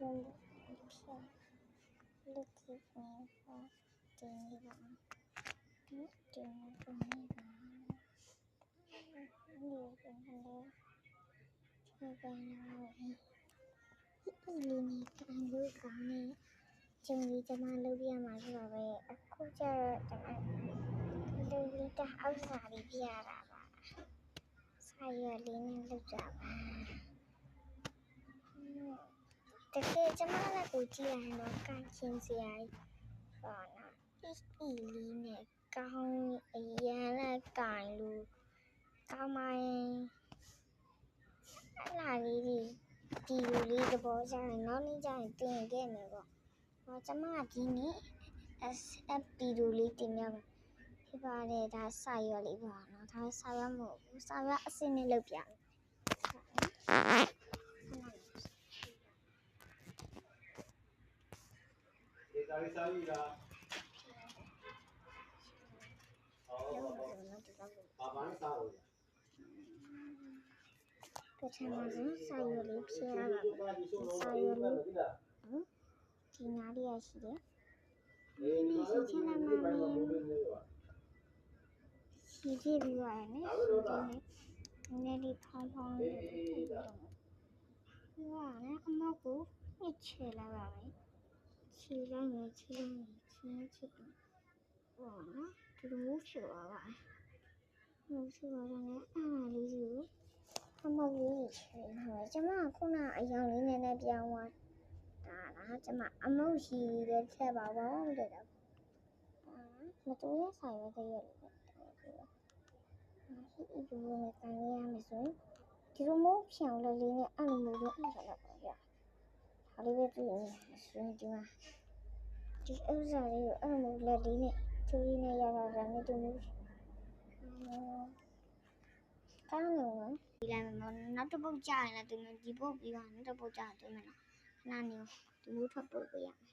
don't look at me for Chừng cho mà lâu bia mà rồi về cô chờ chẳng hạn lâu đi ta áo giả đi bia là sai giờ đi nên lâu giảแต่คือจะมาละกูจีไอเนาะการเขียนสีไอก่อนนะอีลีเนี่ยก้าวไอ้ยาละการรู้ก้าวมาอะไรดีรู้ดีจะบอกจะให้น้องนี่จะให้เตือนแกไหมบอกว่าจะมาทีนี้ SFP รู้ดีติเนี่ยพี่บ้าเลยถ้าใส่อะไรบ้างเนาะถ้าใส่ว่าหมูใส่ว่าสิ่งนี้เลิกอย่างก็ทำมาสิใส่อยู่ลิเพียแบบใส่อยู่ลิทีน่าดีอ่ะสิเด้นี่สิที่นั่นมาชีที่ดีกว่าเนี่ยชีที่นี่พองๆเลยว่าเนี่ยအမောက်ကိုညှစ်ချလာပါမယ်ခြေလိုက်မယ်ခြေဟောနော်ဒီလိုမျိုးဖြစ်သွားပါတယ်မျိုးဖြစ်သွားတယ်နဲ့အားလေးစီကိုအမောက်လေးချေဟောကျမကခုနအယောင်လေးနဲ့ပြောင်းသွားဒါလားကျမအမောက်ရှိတဲ့ချက်ပါဘောင်းတဲ့တော့မတူရဆိုင်ရတဲ့ရက်လေးဒီလိုနဲ့တန်ရရမယ်ဆိုရင်ဒီလိုမျိုးဖြောင်းလေးလေးနဲ့အဲ့လိုမျိုးလေးအဲ့ဒါတော့ပြဒါလေးပဲတွေ့နေဆိုရင်ဒီမှာဒီဥစ္စာလေးကိုအဲ့လိုမျိုးလက်လေးနဲ့ကျိုးလေးနဲ့ရတာဒါနဲ့တူမျိုးကောင်းလို့နော်ဒီလိုက်မယ်နောက်တစ်ပုတ်ကြာရင်လည်းသူမျိုးဒီပုတ်ပြီးတော့နောက်တစ်ပုတ်ကြာတွေ့မယ်နော်ခဏနေဒီမျိုးထွက်ပုတ်ပေးရမယ်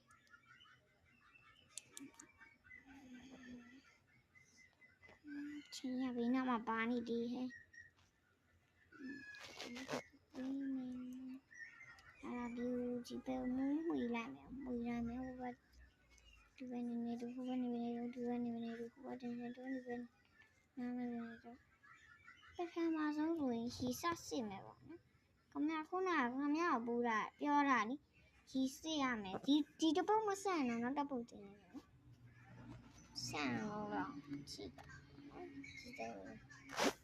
ချင်းရပြီးနောက်မှာပါနေဒီဟဲ့ဒီပဲမူးမွေလိုက်မယ်ဟိုဘက်ဒီဘက်နေဟိုဘက်နေဒီဘက်နေဟိုဘက်တင်နေတော့ဒီဘက်နားမနေတော့ပထမဆုံးဆိုရင်ရီစစစ်မယ်ပေါ့နော်ခမခုနကခမကပူတာပြောတာနိရီစစ်ရမယ်ဒီတစ်ပုတ်မဆန့်တော့နောက်တစ်ပုတ်တင်နေနော်ဆန့်တော့ကြည့်ပါဒီတော့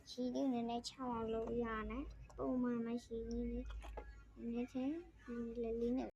ရီလေးနည်းနည်းချောင်းအောင်လုပ်ရတယ်ပုံမှန်မရှိဘူးနည်းနည်းချင်းဒီလေးနဲ့